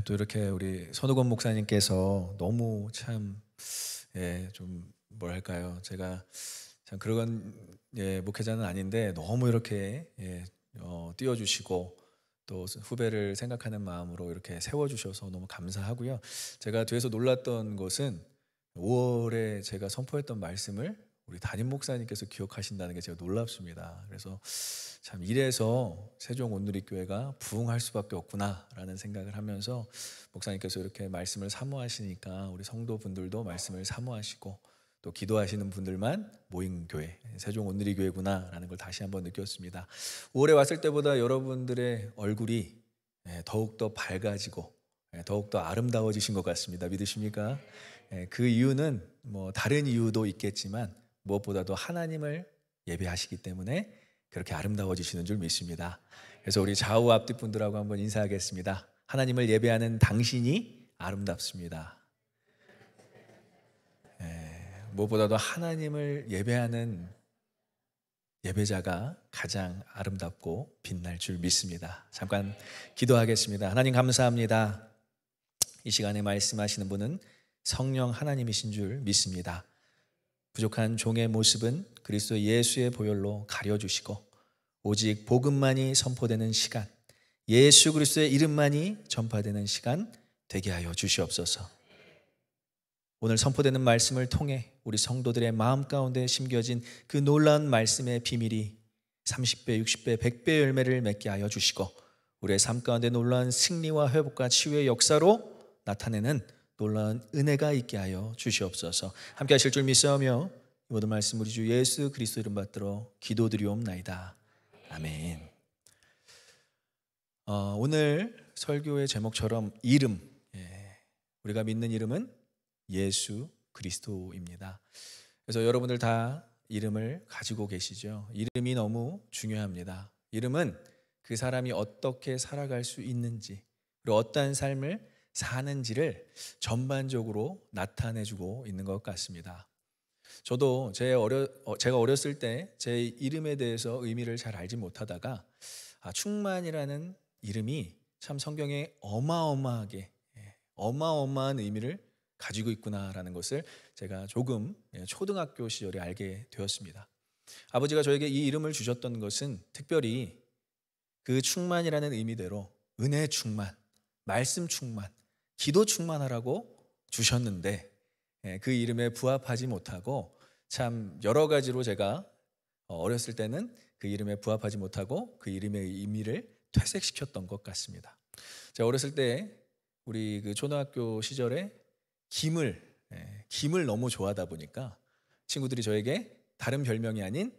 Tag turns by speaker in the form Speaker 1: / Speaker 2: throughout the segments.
Speaker 1: 또 이렇게 우리 손우건 목사님께서 너무 참, 좀 뭐랄까요? 제가 참 그런 목회자는 아닌데 너무 이렇게 띄워주시고 또 후배를 생각하는 마음으로 이렇게 세워주셔서 너무 감사하고요. 제가 뒤에서 놀랐던 것은 5월에 제가 선포했던 말씀을 우리 담임 목사님께서 기억하신다는 게 제가 놀랍습니다. 그래서 참 이래서 세종 온누리교회가 부흥할 수밖에 없구나라는 생각을 하면서 목사님께서 이렇게 말씀을 사모하시니까 우리 성도분들도 말씀을 사모하시고 또 기도하시는 분들만 모인 교회, 세종 온누리교회구나라는 걸 다시 한번 느꼈습니다. 5월에 왔을 때보다 여러분들의 얼굴이 더욱더 밝아지고 더욱더 아름다워지신 것 같습니다. 믿으십니까? 그 이유는 뭐 다른 이유도 있겠지만 무엇보다도 하나님을 예배하시기 때문에 그렇게 아름다워지시는 줄 믿습니다. 그래서 우리 좌우 앞뒤 분들하고 한번 인사하겠습니다. 하나님을 예배하는 당신이 아름답습니다. 무엇보다도 하나님을 예배하는 예배자가 가장 아름답고 빛날 줄 믿습니다. 잠깐 기도하겠습니다. 하나님 감사합니다. 이 시간에 말씀하시는 분은 성령 하나님이신 줄 믿습니다. 부족한 종의 모습은 그리스도 예수의 보혈로 가려주시고 오직 복음만이 선포되는 시간, 예수 그리스도의 이름만이 전파되는 시간 되게 하여 주시옵소서. 오늘 선포되는 말씀을 통해 우리 성도들의 마음 가운데 심겨진 그 놀라운 말씀의 비밀이 30배, 60배, 100배의 열매를 맺게 하여 주시고 우리의 삶 가운데 놀라운 승리와 회복과 치유의 역사로 나타내는 놀라운 은혜가 있게 하여 주시옵소서. 함께 하실 줄 믿사오며 이 모든 말씀 우리 주 예수 그리스도 이름 받들어 기도드리옵나이다. 아멘. 오늘 설교의 제목처럼 이름, 우리가 믿는 이름은 예수 그리스도입니다. 그래서 여러분들 다 이름을 가지고 계시죠. 이름이 너무 중요합니다. 이름은 그 사람이 어떻게 살아갈 수 있는지 그리고 어떠한 삶을 사는지를 전반적으로 나타내주고 있는 것 같습니다. 저도 제가 어렸을 때 제 이름에 대해서 의미를 잘 알지 못하다가 충만이라는 이름이 참 성경에 어마어마한 의미를 가지고 있구나라는 것을 제가 조금 초등학교 시절에 알게 되었습니다. 아버지가 저에게 이 이름을 주셨던 것은 특별히 그 충만이라는 의미대로 은혜 충만, 말씀 충만, 기도 충만하라고 주셨는데 그 이름에 부합하지 못하고 참 여러 가지로 제가 어렸을 때는 그 이름에 부합하지 못하고 그 이름의 의미를 퇴색시켰던 것 같습니다. 제가 어렸을 때 우리 그 초등학교 시절에 김을 너무 좋아하다 보니까 친구들이 저에게 다른 별명이 아닌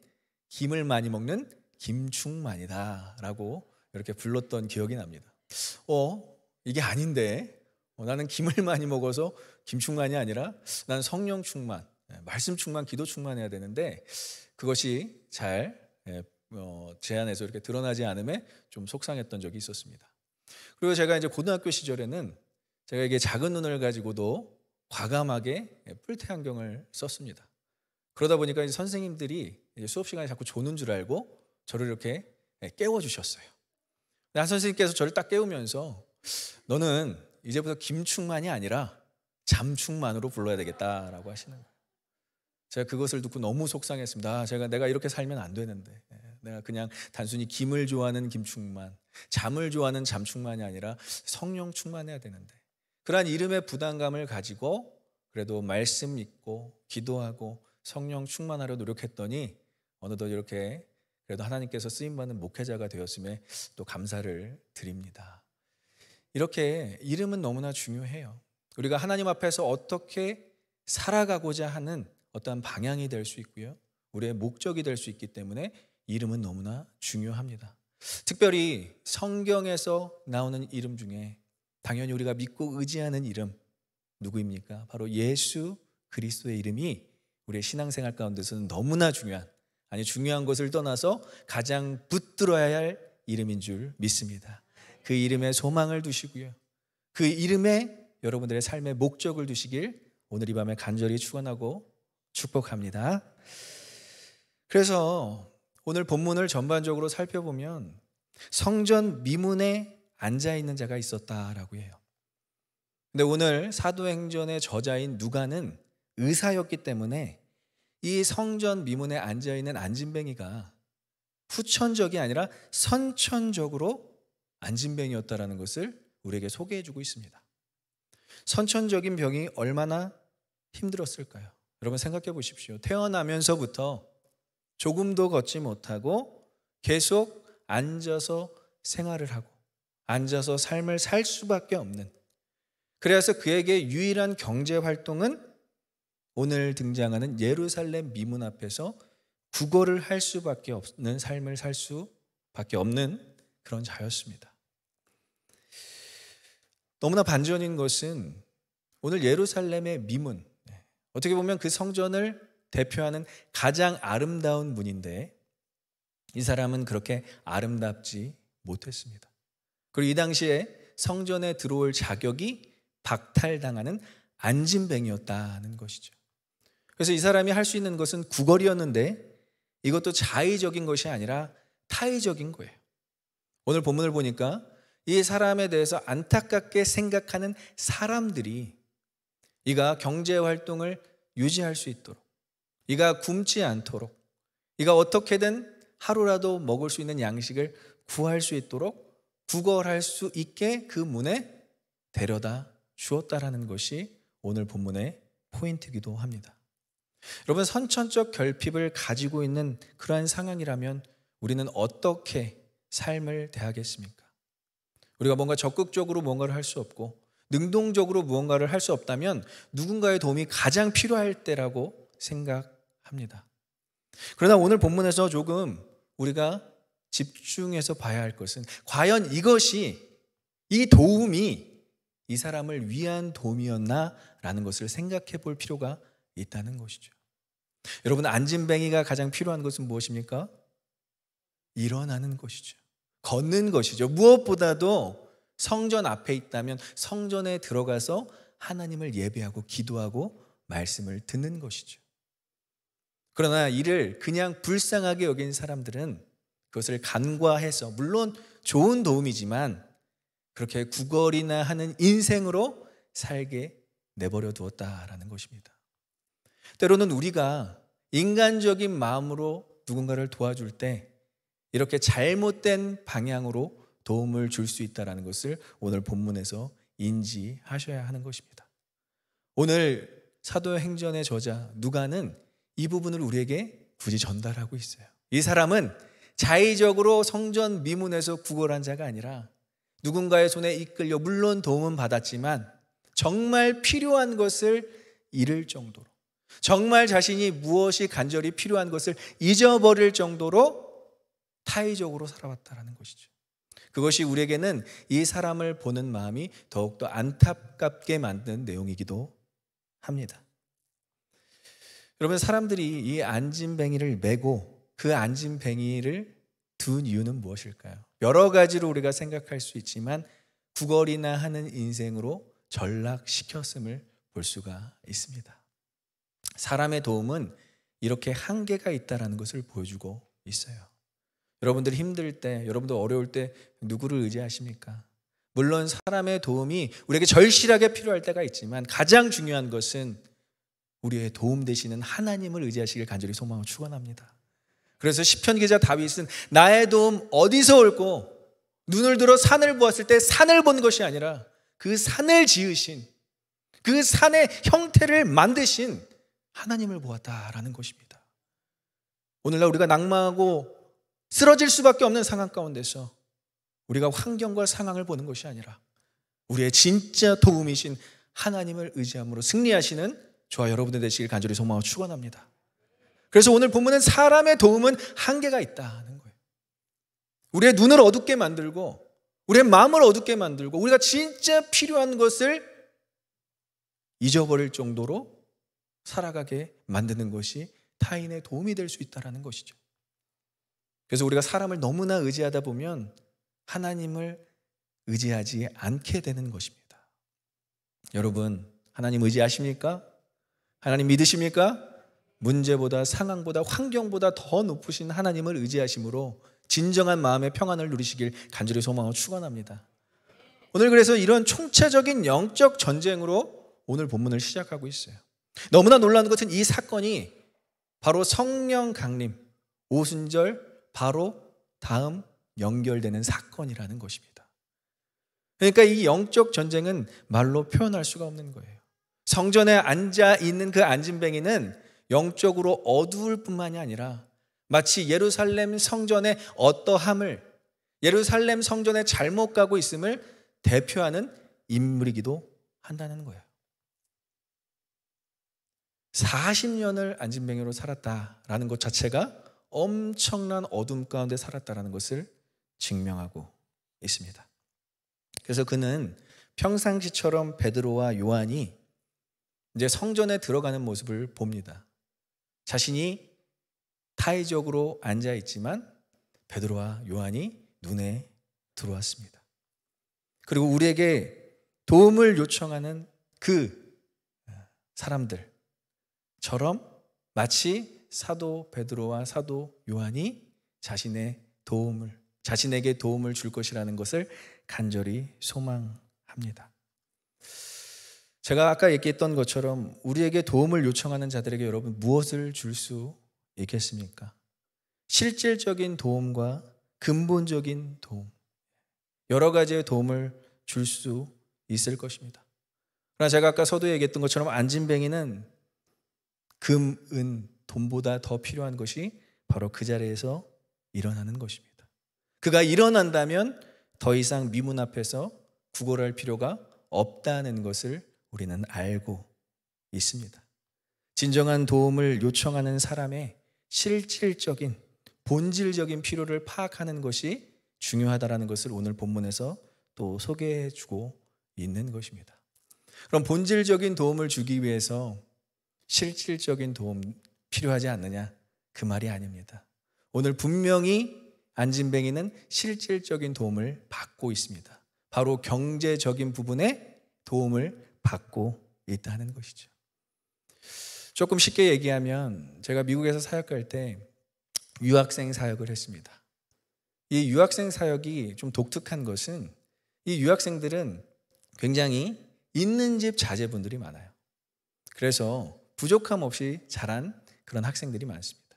Speaker 1: 김을 많이 먹는 김충만이다 라고 이렇게 불렀던 기억이 납니다. 이게 아닌데 나는 김을 많이 먹어서 김충만이 아니라 난 성령 충만, 말씀 충만, 기도 충만해야 되는데 그것이 잘 제 안에서 이렇게 드러나지 않음에 좀 속상했던 적이 있었습니다. 그리고 제가 이제 고등학교 시절에는 제가 이게 작은 눈을 가지고도 과감하게 뿔테 안경을 썼습니다. 그러다 보니까 이제 선생님들이 이제 수업 시간에 자꾸 조는 줄 알고 저를 이렇게 깨워주셨어요. 한 선생님께서 저를 딱 깨우면서 너는 이제부터 김충만이 아니라 잠충만으로 불러야 되겠다라고 하시는 거예요. 제가 그것을 듣고 너무 속상했습니다. 내가 이렇게 살면 안 되는데 내가 그냥 단순히 김을 좋아하는 김충만, 잠을 좋아하는 잠충만이 아니라 성령 충만해야 되는데 그러한 이름의 부담감을 가지고 그래도 말씀 읽고 기도하고 성령 충만하려 노력했더니 어느덧 이렇게 그래도 하나님께서 쓰임받는 목회자가 되었음에 또 감사를 드립니다. 이렇게 이름은 너무나 중요해요. 우리가 하나님 앞에서 어떻게 살아가고자 하는 어떠한 방향이 될 수 있고요. 우리의 목적이 될 수 있기 때문에 이름은 너무나 중요합니다. 특별히 성경에서 나오는 이름 중에 당연히 우리가 믿고 의지하는 이름 누구입니까? 바로 예수 그리스도의 이름이 우리의 신앙생활 가운데서는 너무나 중요한 것을 떠나서 가장 붙들어야 할 이름인 줄 믿습니다. 그 이름에 소망을 두시고요. 그 이름에 여러분들의 삶의 목적을 두시길 오늘 이 밤에 간절히 축원하고 축복합니다. 그래서 오늘 본문을 전반적으로 살펴보면 성전 미문에 앉아있는 자가 있었다라고 해요. 근데 오늘 사도행전의 저자인 누가는 의사였기 때문에 이 성전 미문에 앉아있는 안진뱅이가 후천적이 아니라 선천적으로 안진뱅이였다라는 것을 우리에게 소개해주고 있습니다. 선천적인 병이 얼마나 힘들었을까요? 여러분 생각해 보십시오. 태어나면서부터 조금도 걷지 못하고 계속 앉아서 생활을 하고 앉아서 삶을 살 수밖에 없는, 그래서 그에게 유일한 경제 활동은 오늘 등장하는 예루살렘 미문 앞에서 구걸을 할 수밖에 없는 삶을 살 수밖에 없는 그런 자였습니다. 너무나 반전인 것은 오늘 예루살렘의 미문, 어떻게 보면 그 성전을 대표하는 가장 아름다운 문인데 이 사람은 그렇게 아름답지 못했습니다. 그리고 이 당시에 성전에 들어올 자격이 박탈당하는 안진뱅이였다는 것이죠. 그래서 이 사람이 할 수 있는 것은 구걸이었는데 이것도 자의적인 것이 아니라 타의적인 거예요. 오늘 본문을 보니까 이 사람에 대해서 안타깝게 생각하는 사람들이 이가 경제활동을 유지할 수 있도록, 이가 굶지 않도록, 이가 어떻게든 하루라도 먹을 수 있는 양식을 구할 수 있도록 구걸할 수 있게 그 문에 데려다 주었다라는 것이 오늘 본문의 포인트이기도 합니다. 여러분, 선천적 결핍을 가지고 있는 그러한 상황이라면 우리는 어떻게 삶을 대하겠습니까? 우리가 뭔가 적극적으로 뭔가를 할 수 없고 능동적으로 무언가를 할 수 없다면 누군가의 도움이 가장 필요할 때라고 생각합니다. 그러나 오늘 본문에서 조금 우리가 집중해서 봐야 할 것은 과연 이것이, 이 도움이 이 사람을 위한 도움이었나라는 것을 생각해 볼 필요가 있다는 것이죠. 여러분, 안진뱅이가 가장 필요한 것은 무엇입니까? 일어나는 것이죠. 걷는 것이죠. 무엇보다도 성전 앞에 있다면 성전에 들어가서 하나님을 예배하고 기도하고 말씀을 듣는 것이죠. 그러나 이를 그냥 불쌍하게 여긴 사람들은 그것을 간과해서, 물론 좋은 도움이지만 그렇게 구걸이나 하는 인생으로 살게 내버려 두었다라는 것입니다. 때로는 우리가 인간적인 마음으로 누군가를 도와줄 때 이렇게 잘못된 방향으로 도움을 줄 수 있다는 것을 오늘 본문에서 인지하셔야 하는 것입니다. 오늘 사도행전의 저자 누가는 이 부분을 우리에게 굳이 전달하고 있어요. 이 사람은 자의적으로 성전 미문에서 구걸한 자가 아니라 누군가의 손에 이끌려 물론 도움은 받았지만 정말 필요한 것을 잃을 정도로, 정말 자신이 무엇이 간절히 필요한 것을 잊어버릴 정도로 타의적으로 살아왔다는 것이죠. 그것이 우리에게는 이 사람을 보는 마음이 더욱더 안타깝게 만든 내용이기도 합니다. 여러분, 사람들이 이 안진뱅이를 메고 그 안진뱅이를 둔 이유는 무엇일까요? 여러 가지로 우리가 생각할 수 있지만 구걸이나 하는 인생으로 전락시켰음을 볼 수가 있습니다. 사람의 도움은 이렇게 한계가 있다는 것을 보여주고 있어요. 여러분들이 힘들 때, 여러분들 어려울 때 누구를 의지하십니까? 물론 사람의 도움이 우리에게 절실하게 필요할 때가 있지만 가장 중요한 것은 우리의 도움 되시는 하나님을 의지하시길 간절히 소망하고 축원합니다. 그래서 시편 기자 다윗은 나의 도움 어디서 올꼬? 눈을 들어 산을 보았을 때 산을 본 것이 아니라 그 산을 지으신, 그 산의 형태를 만드신 하나님을 보았다라는 것입니다. 오늘날 우리가 낙망하고 쓰러질 수밖에 없는 상황 가운데서 우리가 환경과 상황을 보는 것이 아니라 우리의 진짜 도움이신 하나님을 의지함으로 승리하시는 저와 여러분들 되시길 간절히 소망하고 축원합니다. 그래서 오늘 본문은 사람의 도움은 한계가 있다는 거예요. 우리의 눈을 어둡게 만들고 우리의 마음을 어둡게 만들고 우리가 진짜 필요한 것을 잊어버릴 정도로 살아가게 만드는 것이 타인의 도움이 될 수 있다는 것이죠. 그래서 우리가 사람을 너무나 의지하다 보면 하나님을 의지하지 않게 되는 것입니다. 여러분, 하나님 의지하십니까? 하나님 믿으십니까? 문제보다 상황보다 환경보다 더 높으신 하나님을 의지하심으로 진정한 마음의 평안을 누리시길 간절히 소망하고 축원합니다. 오늘 그래서 이런 총체적인 영적 전쟁으로 오늘 본문을 시작하고 있어요. 너무나 놀라운 것은 이 사건이 바로 성령 강림, 오순절 바로 다음 연결되는 사건이라는 것입니다. 그러니까 이 영적 전쟁은 말로 표현할 수가 없는 거예요. 성전에 앉아 있는 그 안진뱅이는 영적으로 어두울 뿐만이 아니라 마치 예루살렘 성전의 어떠함을, 예루살렘 성전에 잘못 가고 있음을 대표하는 인물이기도 한다는 거예요. 40년을 안진뱅이로 살았다라는 것 자체가 엄청난 어둠 가운데 살았다라는 것을 증명하고 있습니다. 그래서 그는 평상시처럼 베드로와 요한이 이제 성전에 들어가는 모습을 봅니다. 자신이 타의적으로 앉아 있지만 베드로와 요한이 눈에 들어왔습니다. 그리고 우리에게 도움을 요청하는 그 사람들처럼 마치 사도 베드로와 사도 요한이 자신에게 도움을 줄 것이라는 것을 간절히 소망합니다. 제가 아까 얘기했던 것처럼 우리에게 도움을 요청하는 자들에게 여러분 무엇을 줄 수 있겠습니까? 실질적인 도움과 근본적인 도움, 여러 가지의 도움을 줄 수 있을 것입니다. 그러나 제가 아까 서두에 얘기했던 것처럼 안진뱅이는 금, 은, 돈보다 더 필요한 것이 바로 그 자리에서 일어나는 것입니다. 그가 일어난다면 더 이상 미문 앞에서 구걸할 필요가 없다는 것을 우리는 알고 있습니다. 진정한 도움을 요청하는 사람의 실질적인 본질적인 필요를 파악하는 것이 중요하다는 것을 오늘 본문에서 또 소개해 주고 있는 것입니다. 그럼 본질적인 도움을 주기 위해서 실질적인 도움 필요하지 않느냐? 그 말이 아닙니다. 오늘 분명히 안진뱅이는 실질적인 도움을 받고 있습니다. 바로 경제적인 부분에 도움을 받고 있다는 것이죠. 조금 쉽게 얘기하면 제가 미국에서 사역할 때 유학생 사역을 했습니다. 이 유학생 사역이 좀 독특한 것은 이 유학생들은 굉장히 있는 집 자제분들이 많아요. 그래서 부족함 없이 자란 그런 학생들이 많습니다.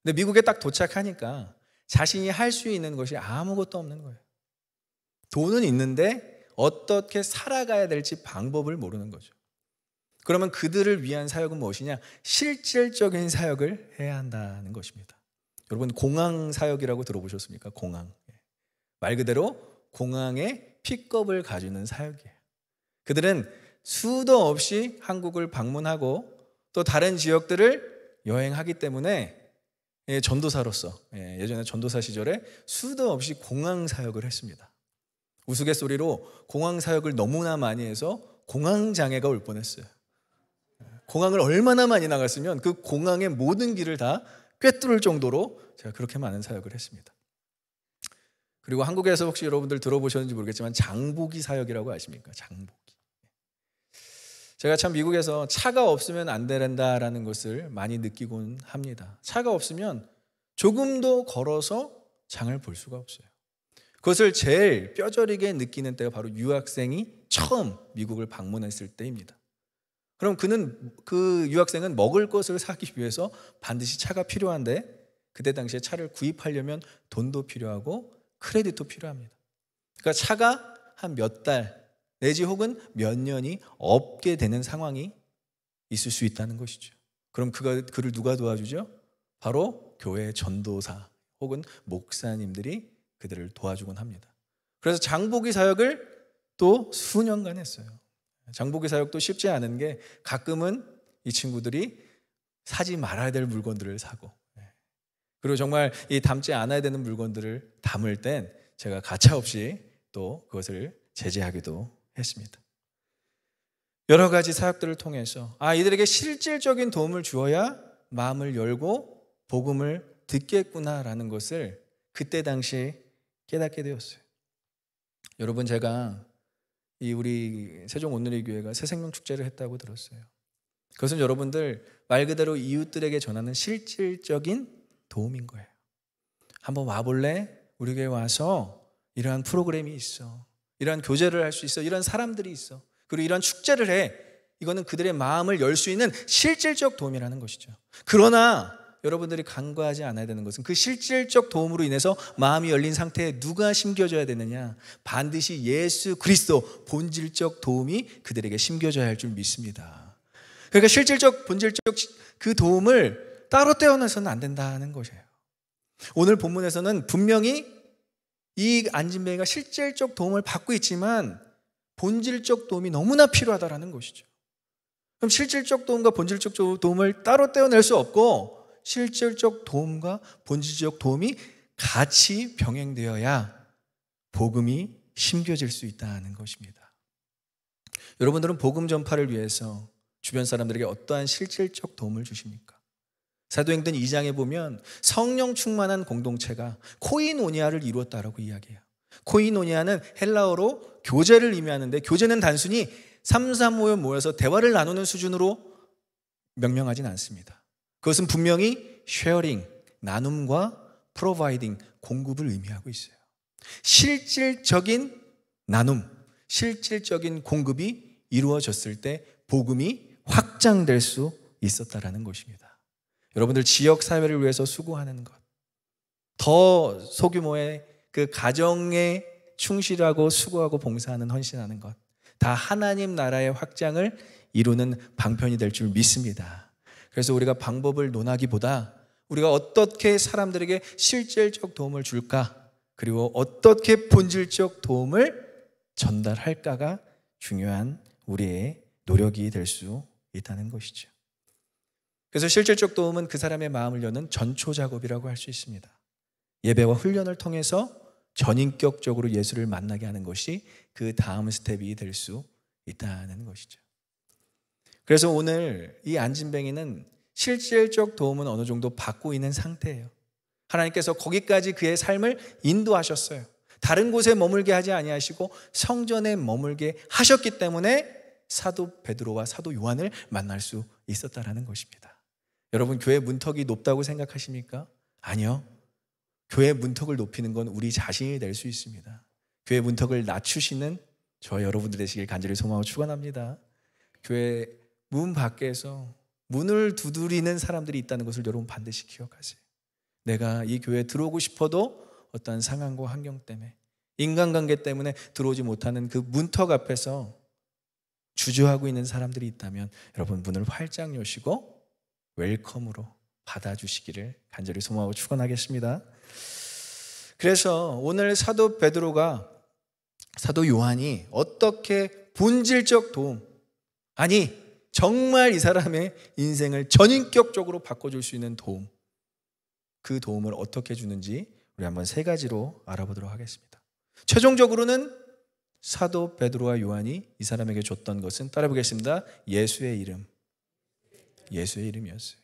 Speaker 1: 근데 미국에 딱 도착하니까 자신이 할 수 있는 것이 아무것도 없는 거예요. 돈은 있는데 어떻게 살아가야 될지 방법을 모르는 거죠. 그러면 그들을 위한 사역은 무엇이냐? 실질적인 사역을 해야 한다는 것입니다. 여러분 공항 사역이라고 들어보셨습니까? 공항. 말 그대로 공항에 픽업을 가주는 사역이에요. 그들은 수도 없이 한국을 방문하고 또 다른 지역들을 여행하기 때문에 전도사로서 예전에 전도사 시절에 수도 없이 공항 사역을 했습니다. 우스갯소리로 공항 사역을 너무나 많이 해서 공항 장애가 올 뻔했어요. 공항을 얼마나 많이 나갔으면 그 공항의 모든 길을 다 꿰뚫을 정도로 제가 그렇게 많은 사역을 했습니다. 그리고 한국에서 혹시 여러분들 들어보셨는지 모르겠지만 장보기 사역이라고 아십니까? 장보기. 제가 참 미국에서 차가 없으면 안 된다라는 것을 많이 느끼곤 합니다. 차가 없으면 조금도 걸어서 장을 볼 수가 없어요. 그것을 제일 뼈저리게 느끼는 때가 바로 유학생이 처음 미국을 방문했을 때입니다. 그럼 그 유학생은 먹을 것을 사기 위해서 반드시 차가 필요한데 그때 당시에 차를 구입하려면 돈도 필요하고 크레딧도 필요합니다. 그러니까 차가 한 몇 달 내지 혹은 몇 년이 없게 되는 상황이 있을 수 있다는 것이죠. 그럼 그를 누가 도와주죠? 바로 교회 전도사 혹은 목사님들이 그들을 도와주곤 합니다. 그래서 장보기 사역을 또 수년간 했어요. 장보기 사역도 쉽지 않은 게 가끔은 이 친구들이 사지 말아야 될 물건들을 사고 그리고 정말 이 담지 않아야 되는 물건들을 담을 땐 제가 가차없이 또 그것을 제재하기도 했습니다. 여러 가지 사역들을 통해서 이들에게 실질적인 도움을 주어야 마음을 열고 복음을 듣겠구나라는 것을 그때 당시에 깨닫게 되었어요. 여러분 제가 우리 세종 온누리 교회가 새생명 축제를 했다고 들었어요. 그것은 여러분들 말 그대로 이웃들에게 전하는 실질적인 도움인 거예요. 한번 와볼래? 우리 교회 와서 이러한 프로그램이 있어. 이런 교제를 할 수 있어. 이런 사람들이 있어. 그리고 이런 축제를 해. 이거는 그들의 마음을 열 수 있는 실질적 도움이라는 것이죠. 그러나 여러분들이 간과하지 않아야 되는 것은 그 실질적 도움으로 인해서 마음이 열린 상태에 누가 심겨져야 되느냐? 반드시 예수 그리스도 본질적 도움이 그들에게 심겨져야 할 줄 믿습니다. 그러니까 실질적 본질적 그 도움을 따로 떼어내서는 안 된다는 것이에요. 오늘 본문에서는 분명히 이 안진뱅이가 실질적 도움을 받고 있지만 본질적 도움이 너무나 필요하다라는 것이죠. 그럼 실질적 도움과 본질적 도움을 따로 떼어낼 수 없고 실질적 도움과 본질적 도움이 같이 병행되어야 복음이 심겨질 수 있다는 것입니다. 여러분들은 복음 전파를 위해서 주변 사람들에게 어떠한 실질적 도움을 주십니까? 사도행전 2장에 보면 성령 충만한 공동체가 코이노니아를 이루었다라고 이야기해요. 코이노니아는 헬라어로 교제를 의미하는데 교제는 단순히 3-3-5에 모여서 대화를 나누는 수준으로 명명하진 않습니다. 그것은 분명히 쉐어링, 나눔과 프로바이딩, 공급을 의미하고 있어요. 실질적인 나눔, 실질적인 공급이 이루어졌을 때 복음이 확장될 수 있었다라는 것입니다. 여러분들 지역 사회를 위해서 수고하는 것, 더 소규모의 그 가정에 충실하고 수고하고 봉사하는 헌신하는 것, 다 하나님 나라의 확장을 이루는 방편이 될 줄 믿습니다. 그래서 우리가 방법을 논하기보다 우리가 어떻게 사람들에게 실질적 도움을 줄까, 그리고 어떻게 본질적 도움을 전달할까가 중요한 우리의 노력이 될 수 있다는 것이죠. 그래서 실질적 도움은 그 사람의 마음을 여는 전초 작업이라고 할 수 있습니다. 예배와 훈련을 통해서 전인격적으로 예수를 만나게 하는 것이 그 다음 스텝이 될 수 있다는 것이죠. 그래서 오늘 이 안진뱅이는 실질적 도움은 어느 정도 받고 있는 상태예요. 하나님께서 거기까지 그의 삶을 인도하셨어요. 다른 곳에 머물게 하지 아니하시고 성전에 머물게 하셨기 때문에 사도 베드로와 사도 요한을 만날 수 있었다라는 것입니다. 여러분, 교회 문턱이 높다고 생각하십니까? 아니요. 교회 문턱을 높이는 건 우리 자신이 될 수 있습니다. 교회 문턱을 낮추시는 저 여러분들 되시길 간절히 소망하고 축원합니다. 교회 문 밖에서 문을 두드리는 사람들이 있다는 것을 여러분 반드시 기억하세요. 내가 이 교회에 들어오고 싶어도 어떠한 상황과 환경 때문에, 인간관계 때문에 들어오지 못하는 그 문턱 앞에서 주저하고 있는 사람들이 있다면 여러분 문을 활짝 여시고 웰컴으로 받아주시기를 간절히 소망하고 축원하겠습니다. 그래서 오늘 사도 베드로가, 사도 요한이 어떻게 본질적 도움, 아니 정말 이 사람의 인생을 전인격적으로 바꿔줄 수 있는 도움, 그 도움을 어떻게 주는지 우리 한번 세 가지로 알아보도록 하겠습니다. 최종적으로는 사도 베드로와 요한이 이 사람에게 줬던 것은, 따라해보겠습니다. 예수의 이름. 예수의 이름이었어요.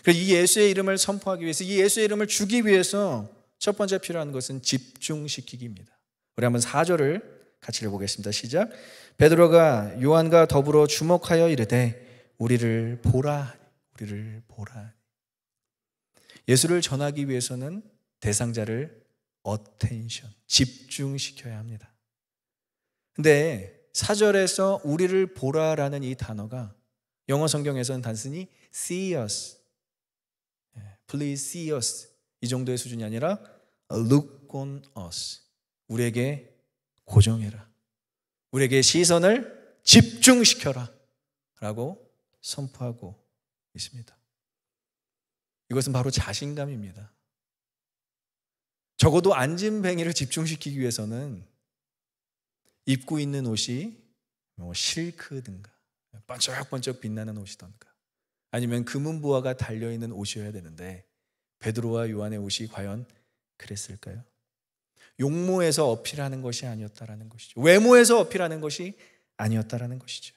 Speaker 1: 그래서 이 예수의 이름을 선포하기 위해서, 이 예수의 이름을 주기 위해서 첫 번째 필요한 것은 집중시키기입니다. 우리 한번 4절을 같이 읽어보겠습니다. 시작. 베드로가 요한과 더불어 주목하여 이르되 우리를 보라, 우리를 보라. 예수를 전하기 위해서는 대상자를 attention, 집중시켜야 합니다. 근데 4절에서 우리를 보라라는 이 단어가 영어 성경에서는 단순히 see us, please see us 이 정도의 수준이 아니라 look on us, 우리에게 고정해라, 우리에게 시선을 집중시켜라 라고 선포하고 있습니다. 이것은 바로 자신감입니다. 적어도 안진뱅이를 집중시키기 위해서는 입고 있는 옷이 실크든가 번쩍번쩍 빛나는 옷이던가 아니면 금은보화가 달려있는 옷이어야 되는데 베드로와 요한의 옷이 과연 그랬을까요? 용모에서 어필하는 것이 아니었다라는 것이죠. 외모에서 어필하는 것이 아니었다라는 것이죠.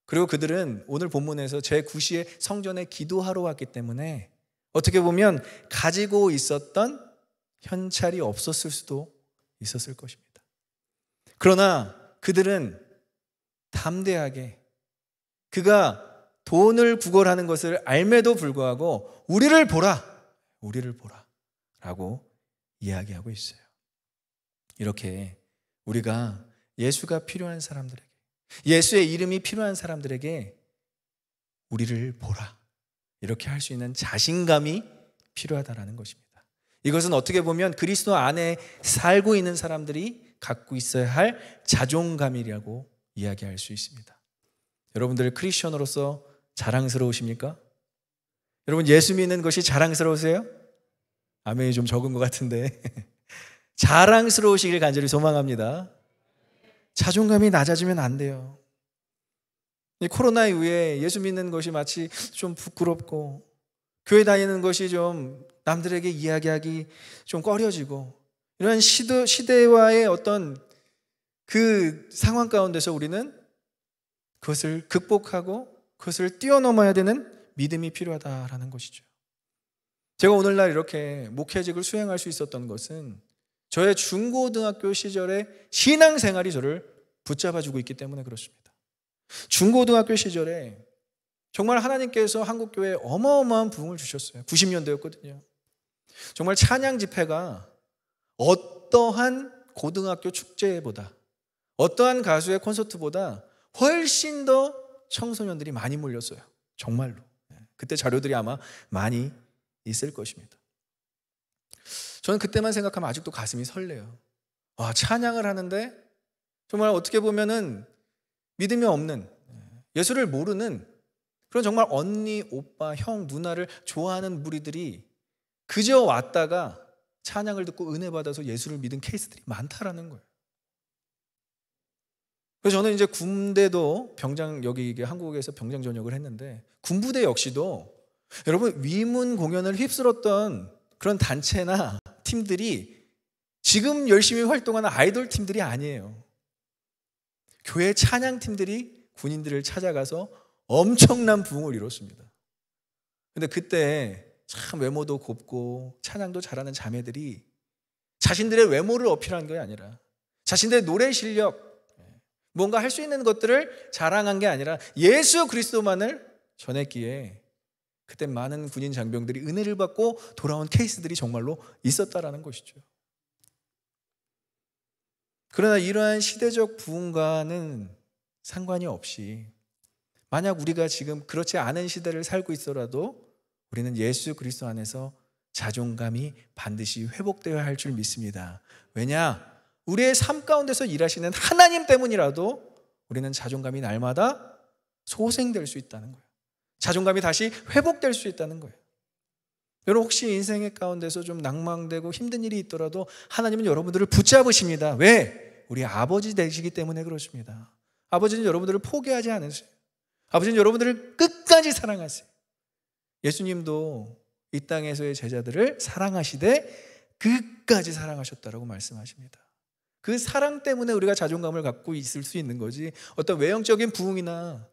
Speaker 1: 그리고 그들은 오늘 본문에서 제9시에 성전에 기도하러 왔기 때문에 어떻게 보면 가지고 있었던 현찰이 없었을 수도 있었을 것입니다. 그러나 그들은 담대하게 그가 돈을 구걸하는 것을 알매도 불구하고 우리를 보라, 우리를 보라 라고 이야기하고 있어요. 이렇게 우리가 예수가 필요한 사람들에게, 예수의 이름이 필요한 사람들에게 우리를 보라, 이렇게 할 수 있는 자신감이 필요하다라는 것입니다. 이것은 어떻게 보면 그리스도 안에 살고 있는 사람들이 갖고 있어야 할 자존감이라고 이야기할 수 있습니다. 여러분들 크리스천으로서 자랑스러우십니까? 여러분 예수 믿는 것이 자랑스러우세요? 아멘이 좀 적은 것 같은데 자랑스러우시길 간절히 소망합니다. 자존감이 낮아지면 안 돼요. 이 코로나 이후에 예수 믿는 것이 마치 좀 부끄럽고 교회 다니는 것이 좀 남들에게 이야기하기 좀 꺼려지고 이런 시대와의 어떤 그 상황 가운데서 우리는 그것을 극복하고 그것을 뛰어넘어야 되는 믿음이 필요하다라는 것이죠. 제가 오늘날 이렇게 목회직을 수행할 수 있었던 것은 저의 중고등학교 시절의 신앙생활이 저를 붙잡아주고 있기 때문에 그렇습니다. 중고등학교 시절에 정말 하나님께서 한국교회에 어마어마한 부흥을 주셨어요. 90년대였거든요. 정말 찬양 집회가 어떠한 고등학교 축제보다, 어떠한 가수의 콘서트보다 훨씬 더 청소년들이 많이 몰렸어요. 정말로. 그때 자료들이 아마 많이 있을 것입니다. 저는 그때만 생각하면 아직도 가슴이 설레요. 와, 찬양을 하는데 정말 어떻게 보면은 믿음이 없는, 예수를 모르는 그런 정말 언니, 오빠, 형, 누나를 좋아하는 무리들이 그저 왔다가 찬양을 듣고 은혜 받아서 예수를 믿은 케이스들이 많다라는 거예요. 그래서 저는 이제 군대도 여기 한국에서 병장 전역을 했는데 군부대 역시도 여러분 위문 공연을 휩쓸었던 그런 단체나 팀들이 지금 열심히 활동하는 아이돌 팀들이 아니에요. 교회 찬양팀들이 군인들을 찾아가서 엄청난 부흥을 이뤘습니다. 근데 그때 참 외모도 곱고 찬양도 잘하는 자매들이 자신들의 외모를 어필한 게 아니라 자신들의 노래 실력, 뭔가 할 수 있는 것들을 자랑한 게 아니라 예수 그리스도만을 전했기에 그때 많은 군인 장병들이 은혜를 받고 돌아온 케이스들이 정말로 있었다라는 것이죠. 그러나 이러한 시대적 부흥과는 상관이 없이 만약 우리가 지금 그렇지 않은 시대를 살고 있더라도 우리는 예수 그리스도 안에서 자존감이 반드시 회복되어야 할 줄 믿습니다. 왜냐? 우리의 삶 가운데서 일하시는 하나님 때문이라도 우리는 자존감이 날마다 소생될 수 있다는 거예요. 자존감이 다시 회복될 수 있다는 거예요. 여러분 혹시 인생의 가운데서 좀 낭망되고 힘든 일이 있더라도 하나님은 여러분들을 붙잡으십니다. 왜? 우리 아버지 되시기 때문에 그렇습니다. 아버지는 여러분들을 포기하지 않으세요. 아버지는 여러분들을 끝까지 사랑하세요. 예수님도 이 땅에서의 제자들을 사랑하시되 끝까지 사랑하셨다라고 말씀하십니다. 그 사랑 때문에 우리가 자존감을 갖고 있을 수 있는 거지 어떤 외형적인 부흥이나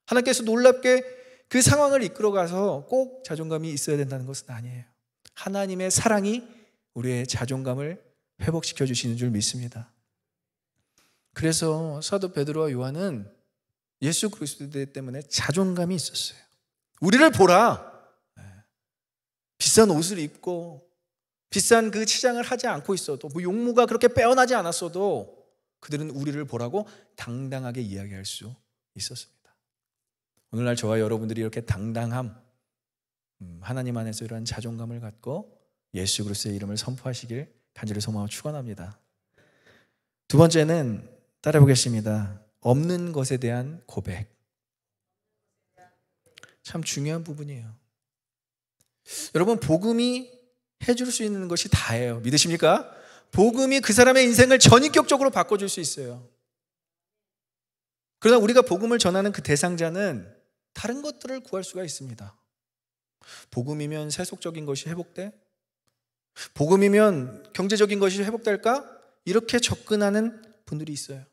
Speaker 1: 하나님께서 놀랍게 그 상황을 이끌어가서 꼭 자존감이 있어야 된다는 것은 아니에요. 하나님의 사랑이 우리의 자존감을 회복시켜 주시는 줄 믿습니다. 그래서 사도 베드로와 요한은 예수 그리스도 때문에 자존감이 있었어요. 우리를 보라. 비싼 옷을 입고 비싼 그 치장을 하지 않고 있어도 뭐 용모가 그렇게 빼어나지 않았어도 그들은 우리를 보라고 당당하게 이야기할 수 있었습니다. 오늘날 저와 여러분들이 이렇게 당당함, 하나님 안에서 이러한 자존감을 갖고 예수 그리스도의 이름을 선포하시길 간절히 소망하고 축원합니다. 두 번째는 따라 보겠습니다. 없는 것에 대한 고백. 참 중요한 부분이에요. 여러분 복음이 해줄 수 있는 것이 다예요. 믿으십니까? 복음이 그 사람의 인생을 전인격적으로 바꿔줄 수 있어요. 그러나 우리가 복음을 전하는 그 대상자는 다른 것들을 구할 수가 있습니다. 복음이면 세속적인 것이 회복돼? 복음이면 경제적인 것이 회복될까? 이렇게 접근하는 분들이 있어요.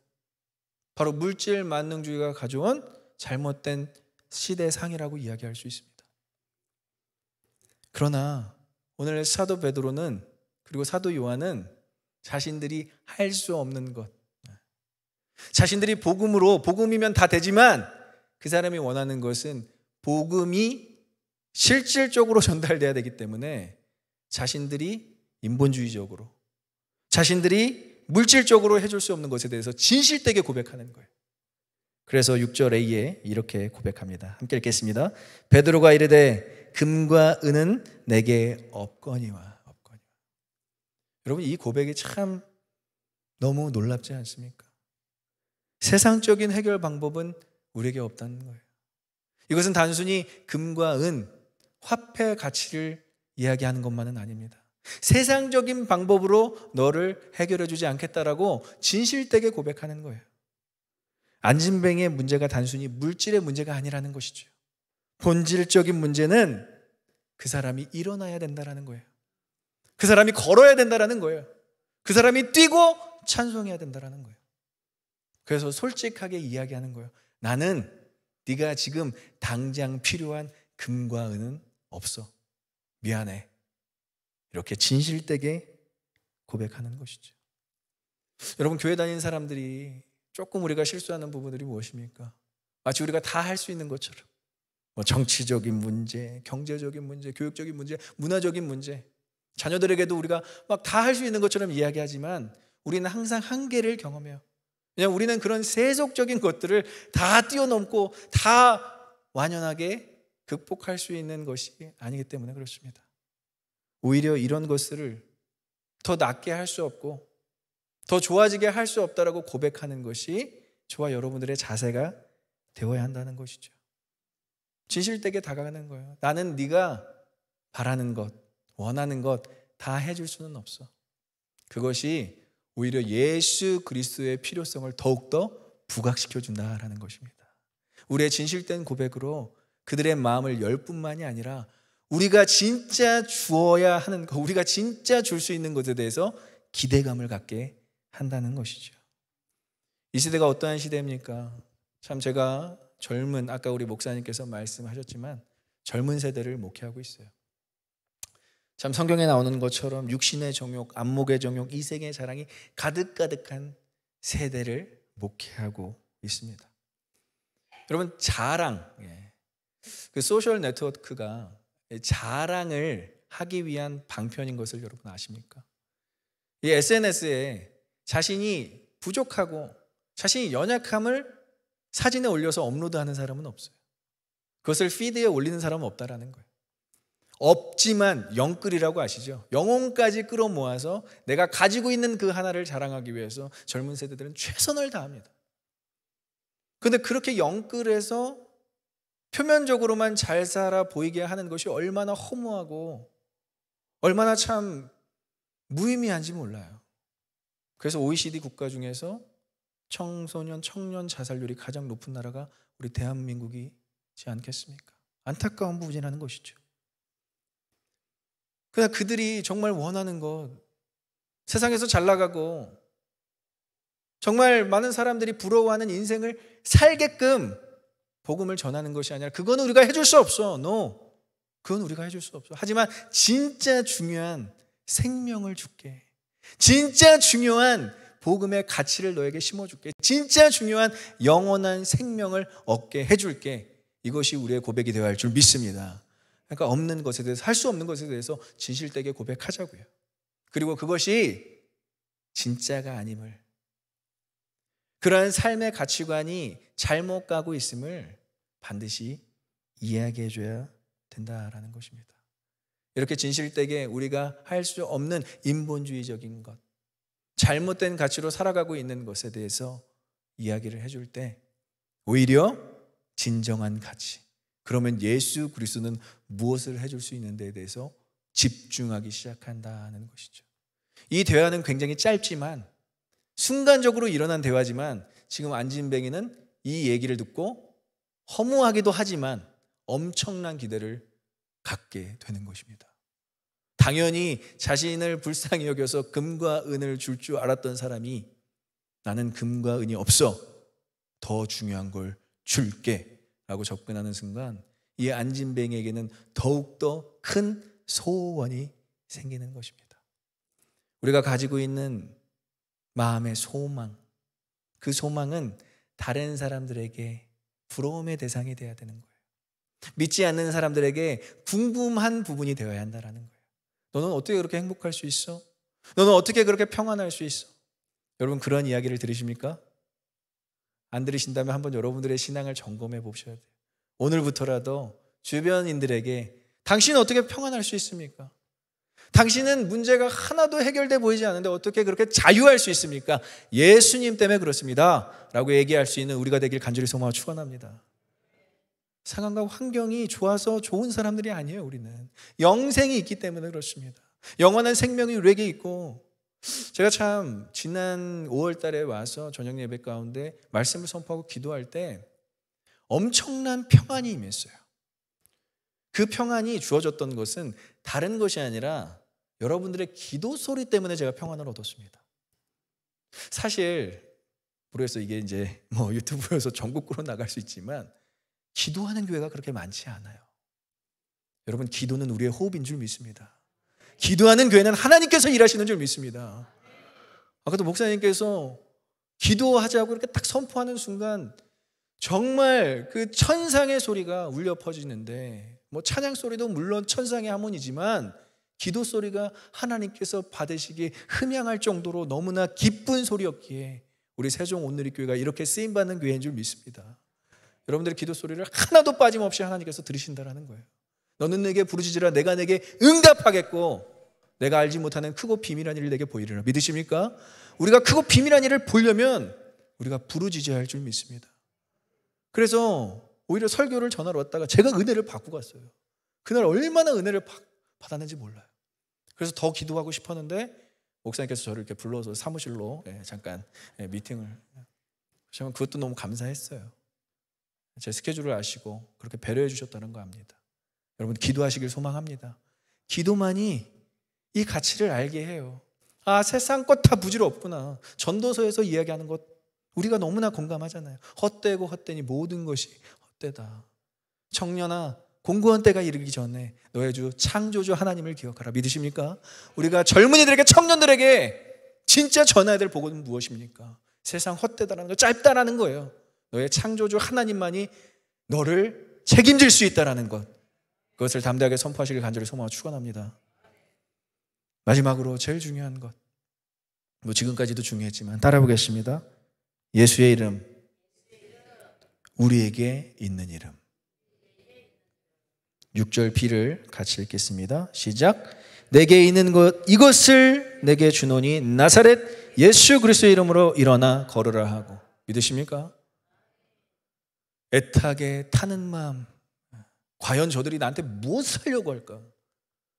Speaker 1: 바로 물질 만능주의가 가져온 잘못된 시대상이라고 이야기할 수 있습니다. 그러나 오늘 사도 베드로는 그리고 사도 요한은 자신들이 할 수 없는 것, 자신들이 복음으로 복음이면 다 되지만 그 사람이 원하는 것은 복음이 실질적으로 전달돼야 되기 때문에 자신들이 인본주의적으로 자신들이 물질적으로 해줄 수 없는 것에 대해서 진실되게 고백하는 거예요. 그래서 6절 A에 이렇게 고백합니다. 함께 읽겠습니다. 베드로가 이르되 금과 은은 내게 없거니와. 여러분, 이 고백이 참 너무 놀랍지 않습니까? 세상적인 해결 방법은 우리에게 없다는 거예요. 이것은 단순히 금과 은, 화폐 가치를 이야기하는 것만은 아닙니다. 세상적인 방법으로 너를 해결해 주지 않겠다라고 진실되게 고백하는 거예요. 안진뱅이의 문제가 단순히 물질의 문제가 아니라는 것이죠. 본질적인 문제는 그 사람이 일어나야 된다는 거예요. 그 사람이 걸어야 된다는 거예요. 그 사람이 뛰고 찬송해야 된다는 거예요. 그래서 솔직하게 이야기하는 거예요. 나는 네가 지금 당장 필요한 금과 은은 없어. 미안해. 이렇게 진실되게 고백하는 것이죠. 여러분, 교회 다니는 사람들이 조금 우리가 실수하는 부분들이 무엇입니까? 마치 우리가 다 할 수 있는 것처럼 정치적인 문제, 경제적인 문제, 교육적인 문제, 문화적인 문제, 자녀들에게도 우리가 막 다 할 수 있는 것처럼 이야기하지만 우리는 항상 한계를 경험해요. 왜냐하면 우리는 그런 세속적인 것들을 다 뛰어넘고 다 완연하게 극복할 수 있는 것이 아니기 때문에 그렇습니다. 오히려 이런 것들을 더 낫게 할 수 없고 더 좋아지게 할 수 없다라고 고백하는 것이 저와 여러분들의 자세가 되어야 한다는 것이죠. 진실되게 다가가는 거예요. 나는 네가 바라는 것, 원하는 것 다 해줄 수는 없어. 그것이 오히려 예수 그리스도의 필요성을 더욱더 부각시켜 준다라는 것입니다. 우리의 진실된 고백으로 그들의 마음을 열 뿐만이 아니라 우리가 진짜 주어야 하는 것, 우리가 진짜 줄 수 있는 것에 대해서 기대감을 갖게 한다는 것이죠. 이 시대가 어떠한 시대입니까? 참 제가 젊은, 아까 우리 목사님께서 말씀하셨지만 젊은 세대를 목회하고 있어요. 참 성경에 나오는 것처럼 육신의 정욕, 안목의 정욕, 이생의 자랑이 가득가득한 세대를 목회하고 있습니다. 여러분, 자랑, 그 소셜 네트워크가 자랑을 하기 위한 방편인 것을 여러분 아십니까? 이 SNS에 자신이 부족하고 자신이 연약함을 사진에 올려서 업로드하는 사람은 없어요. 그것을 피드에 올리는 사람은 없다라는 거예요. 없지만 영끌이라고 아시죠? 영혼까지 끌어모아서 내가 가지고 있는 그 하나를 자랑하기 위해서 젊은 세대들은 최선을 다합니다. 그런데 그렇게 영끌해서 표면적으로만 잘 살아 보이게 하는 것이 얼마나 허무하고 얼마나 참 무의미한지 몰라요. 그래서 OECD 국가 중에서 청소년, 청년 자살률이 가장 높은 나라가 우리 대한민국이지 않겠습니까? 안타까운 부분이라는 것이죠. 그러나 그들이 정말 원하는 것, 세상에서 잘 나가고 정말 많은 사람들이 부러워하는 인생을 살게끔 복음을 전하는 것이 아니라 그건 우리가 해줄 수 없어. No. 그건 우리가 해줄 수 없어. 하지만 진짜 중요한 생명을 줄게. 진짜 중요한 복음의 가치를 너에게 심어줄게. 진짜 중요한 영원한 생명을 얻게 해줄게. 이것이 우리의 고백이 되어야 할 줄 믿습니다. 그러니까 없는 것에 대해서, 할 수 없는 것에 대해서 진실되게 고백하자고요. 그리고 그것이 진짜가 아님을, 그러한 삶의 가치관이 잘못 가고 있음을 반드시 이야기해 줘야 된다라는 것입니다. 이렇게 진실되게 우리가 할 수 없는 인본주의적인 것, 잘못된 가치로 살아가고 있는 것에 대해서 이야기를 해줄 때 오히려 진정한 가치, 그러면 예수 그리스도는 무엇을 해줄 수 있는 데에 대해서 집중하기 시작한다는 것이죠. 이 대화는 굉장히 짧지만 순간적으로 일어난 대화지만 지금 안진뱅이는 이 얘기를 듣고 허무하기도 하지만 엄청난 기대를 갖게 되는 것입니다. 당연히 자신을 불쌍히 여겨서 금과 은을 줄 줄 알았던 사람이 나는 금과 은이 없어. 더 중요한 걸 줄게. 라고 접근하는 순간 이 안진뱅이에게는 더욱더 큰 소원이 생기는 것입니다. 우리가 가지고 있는 마음의 소망, 그 소망은 다른 사람들에게 부러움의 대상이 되어야 되는 거예요. 믿지 않는 사람들에게 궁금한 부분이 되어야 한다는 거예요. 너는 어떻게 그렇게 행복할 수 있어? 너는 어떻게 그렇게 평안할 수 있어? 여러분 그런 이야기를 들으십니까? 안 들으신다면 한번 여러분들의 신앙을 점검해 보셔야 돼요. 오늘부터라도 주변인들에게 당신은 어떻게 평안할 수 있습니까? 당신은 문제가 하나도 해결돼 보이지 않는데 어떻게 그렇게 자유할 수 있습니까? 예수님 때문에 그렇습니다 라고 얘기할 수 있는 우리가 되길 간절히 소망하고 축원합니다. 상황과 환경이 좋아서 좋은 사람들이 아니에요. 우리는 영생이 있기 때문에 그렇습니다. 영원한 생명이 우리에게 있고, 제가 참 지난 5월 달에 와서 저녁 예배 가운데 말씀을 선포하고 기도할 때 엄청난 평안이 임했어요. 그 평안이 주어졌던 것은 다른 것이 아니라 여러분들의 기도 소리 때문에 제가 평안을 얻었습니다. 사실 모르겠어요. 이게 이제 뭐 유튜브에서 전국구로 나갈 수 있지만 기도하는 교회가 그렇게 많지 않아요. 여러분 기도는 우리의 호흡인 줄 믿습니다. 기도하는 교회는 하나님께서 일하시는 줄 믿습니다. 아까도 목사님께서 기도하자고 이렇게 딱 선포하는 순간 정말 그 천상의 소리가 울려 퍼지는데, 뭐 찬양 소리도 물론 천상의 하모니지만 기도 소리가 하나님께서 받으시기 흠양할 정도로 너무나 기쁜 소리였기에 우리 세종 온누리교회가 이렇게 쓰임받는 교회인 줄 믿습니다. 여러분들의 기도 소리를 하나도 빠짐없이 하나님께서 들으신다는 거예요. 너는 내게 부르짖으라 내가 내게 응답하겠고 내가 알지 못하는 크고 비밀한 일을 내게 보이리라. 믿으십니까? 우리가 크고 비밀한 일을 보려면 우리가 부르짖어야 할 줄 믿습니다. 그래서 오히려 설교를 전하러 왔다가 제가 은혜를 받고 갔어요. 그날 얼마나 은혜를 받았는지 몰라요. 그래서 더 기도하고 싶었는데 목사님께서 저를 이렇게 불러서 사무실로 잠깐 미팅을 하시면 그것도 너무 감사했어요. 제 스케줄을 아시고 그렇게 배려해 주셨다는 거 압니다. 여러분 기도하시길 소망합니다. 기도만이 이 가치를 알게 해요. 아, 세상 것 다 무지로 없구나. 전도서에서 이야기하는 것 우리가 너무나 공감하잖아요. 헛되고 헛되니 모든 것이 헛되다. 청년아, 공고한 때가 이르기 전에 너의 주 창조주 하나님을 기억하라. 믿으십니까? 우리가 젊은이들에게, 청년들에게 진짜 전해야 될 복음은 무엇입니까? 세상 헛되다라는 거, 짧다라는 거예요. 너의 창조주 하나님만이 너를 책임질 수 있다라는 것, 그것을 담대하게 선포하시길 간절히 소망하고 축원합니다. 마지막으로 제일 중요한 것, 뭐 지금까지도 중요했지만 따라보겠습니다. 예수의 이름, 우리에게 있는 이름. 6절 B를 같이 읽겠습니다. 시작. 내게 있는 것 이것을 내게 주노니 나사렛 예수 그리스도의 이름으로 일어나 걸으라 하고. 믿으십니까? 애타게 타는 마음, 과연 저들이 나한테 무엇을 하려고 할까?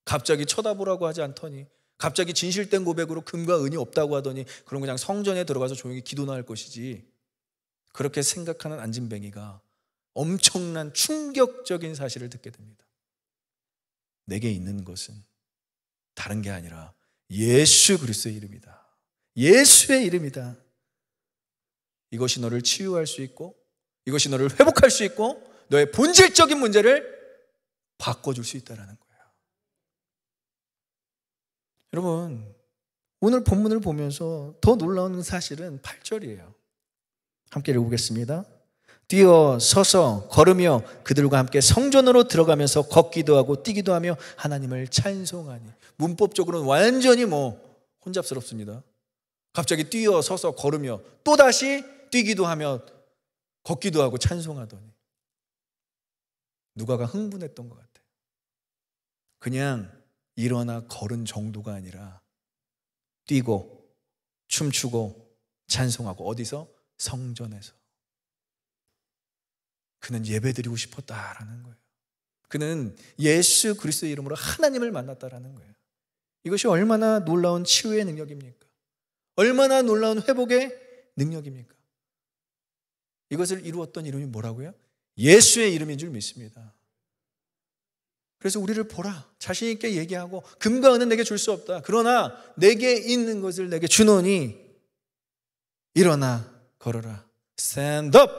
Speaker 1: 갑자기 쳐다보라고 하지 않더니, 갑자기 진실된 고백으로 금과 은이 없다고 하더니 그럼 그냥 성전에 들어가서 조용히 기도나 할 것이지, 그렇게 생각하는 안진뱅이가 엄청난 충격적인 사실을 듣게 됩니다. 내게 있는 것은 다른 게 아니라 예수 그리스도의 이름이다. 예수의 이름이다. 이것이 너를 치유할 수 있고, 이것이 너를 회복할 수 있고, 너의 본질적인 문제를 바꿔줄 수 있다는 거예요. 여러분, 오늘 본문을 보면서 더 놀라운 사실은 8절이에요. 함께 읽어보겠습니다. 뛰어 서서 걸으며 그들과 함께 성전으로 들어가면서 걷기도 하고 뛰기도 하며 하나님을 찬송하니. 문법적으로는 완전히 혼잡스럽습니다. 갑자기 뛰어 서서 걸으며 또다시 뛰기도 하며 걷기도 하고 찬송하더니 누가가 흥분했던 것 같아요. 그냥 일어나 걸은 정도가 아니라 뛰고 춤추고 찬송하고. 어디서? 성전에서. 그는 예배드리고 싶었다라는 거예요. 그는 예수 그리스도의 이름으로 하나님을 만났다라는 거예요. 이것이 얼마나 놀라운 치유의 능력입니까? 얼마나 놀라운 회복의 능력입니까? 이것을 이루었던 이름이 뭐라고요? 예수의 이름인 줄 믿습니다. 그래서 우리를 보라, 자신 있게 얘기하고, 금과 은은 내게 줄 수 없다. 그러나 내게 있는 것을 내게 주노니 일어나 걸어라. Stand up,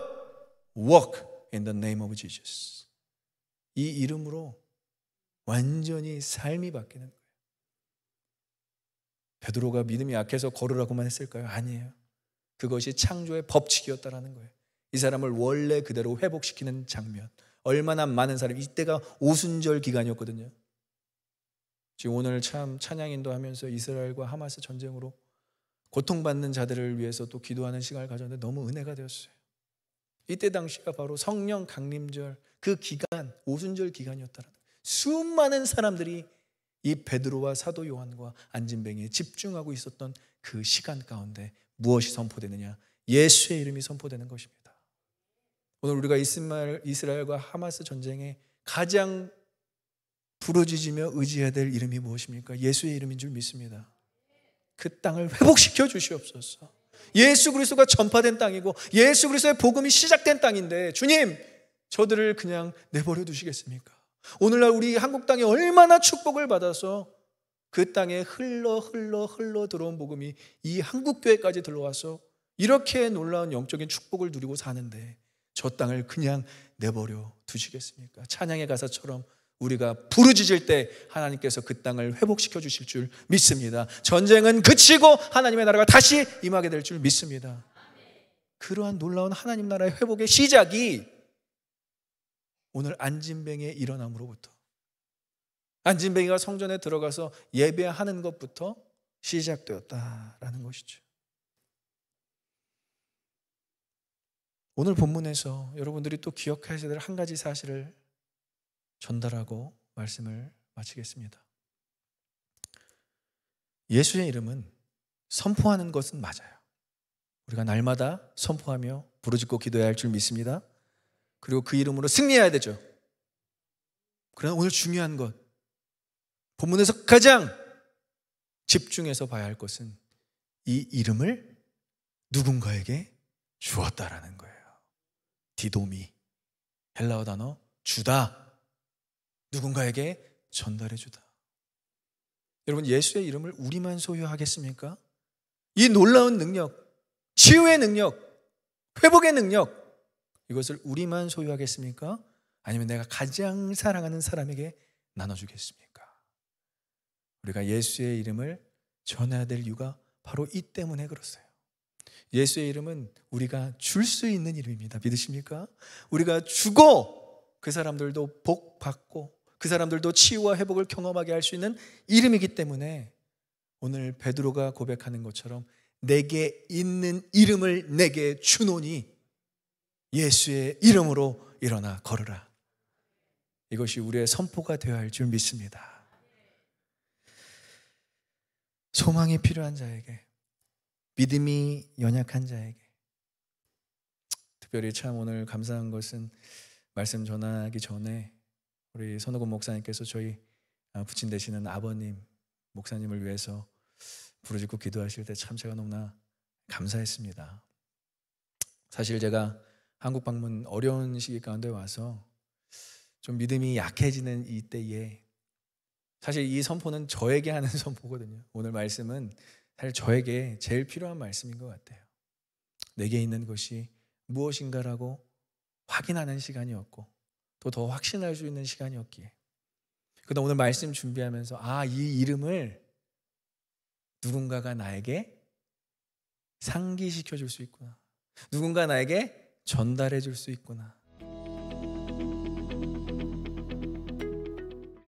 Speaker 1: walk in the name of Jesus. 이 이름으로 완전히 삶이 바뀌는 거예요. 베드로가 믿음이 약해서 걸으라고만 했을까요? 아니에요. 그것이 창조의 법칙이었다라는 거예요. 이 사람을 원래 그대로 회복시키는 장면. 얼마나 많은 사람이, 이때가 오순절 기간이었거든요. 지금 오늘 참 찬양 인도하면서 이스라엘과 하마스 전쟁으로 고통받는 자들을 위해서 또 기도하는 시간을 가졌는데 너무 은혜가 되었어요. 이때 당시가 바로 성령 강림절 그 기간, 오순절 기간이었다는 거예요. 수많은 사람들이 이 베드로와 사도 요한과 안진뱅이에 집중하고 있었던 그 시간 가운데 무엇이 선포되느냐? 예수의 이름이 선포되는 것입니다. 오늘 우리가 이스라엘과 하마스 전쟁에 가장 부르짖으며 의지해야 될 이름이 무엇입니까? 예수의 이름인 줄 믿습니다. 그 땅을 회복시켜 주시옵소서. 예수 그리스도가 전파된 땅이고 예수 그리스도의 복음이 시작된 땅인데 주님, 저들을 그냥 내버려 두시겠습니까? 오늘날 우리 한국 땅에 얼마나 축복을 받아서 그 땅에 흘러 들어온 복음이 이 한국교회까지 들어와서 이렇게 놀라운 영적인 축복을 누리고 사는데 저 땅을 그냥 내버려 두시겠습니까? 찬양의 가사처럼 우리가 부르짖을 때 하나님께서 그 땅을 회복시켜 주실 줄 믿습니다. 전쟁은 그치고 하나님의 나라가 다시 임하게 될 줄 믿습니다. 그러한 놀라운 하나님 나라의 회복의 시작이 오늘 안진뱅이의 일어남으로부터, 안진뱅이가 성전에 들어가서 예배하는 것부터 시작되었다라는 것이죠. 오늘 본문에서 여러분들이 또 기억하셔야 될 한 가지 사실을 전달하고 말씀을 마치겠습니다. 예수의 이름은 선포하는 것은 맞아요. 우리가 날마다 선포하며 부르짖고 기도해야 할 줄 믿습니다. 그리고 그 이름으로 승리해야 되죠. 그러나 오늘 중요한 것, 본문에서 가장 집중해서 봐야 할 것은 이 이름을 누군가에게 주었다라는 거예요. 디도미, 헬라어 단어 주다, 누군가에게 전달해 주다. 여러분, 예수의 이름을 우리만 소유하겠습니까? 이 놀라운 능력, 치유의 능력, 회복의 능력, 이것을 우리만 소유하겠습니까? 아니면 내가 가장 사랑하는 사람에게 나눠주겠습니까? 우리가 예수의 이름을 전해야 될 이유가 바로 이 때문에 그렇어요. 예수의 이름은 우리가 줄 수 있는 이름입니다. 믿으십니까? 우리가 주고 그 사람들도 복 받고 그 사람들도 치유와 회복을 경험하게 할 수 있는 이름이기 때문에 오늘 베드로가 고백하는 것처럼 내게 있는 이름을 내게 주노니 예수의 이름으로 일어나 걸으라. 이것이 우리의 선포가 되어야 할 줄 믿습니다. 소망이 필요한 자에게, 믿음이 연약한 자에게, 특별히 참 오늘 감사한 것은 말씀 전하기 전에 우리 선호근 목사님께서 저희 부친 되시는 아버님 목사님을 위해서 부르짖고 기도하실 때 참 제가 너무나 감사했습니다. 사실 제가 한국 방문 어려운 시기 가운데 와서 좀 믿음이 약해지는 이때에 사실 이 선포는 저에게 하는 선포거든요. 오늘 말씀은 사실 저에게 제일 필요한 말씀인 것 같아요. 내게 있는 것이 무엇인가라고 확인하는 시간이었고 또 더 확신할 수 있는 시간이었기에, 그러다 오늘 말씀 준비하면서 이 이름을 누군가가 나에게 상기시켜 줄 수 있구나, 누군가 나에게 전달해 줄 수 있구나,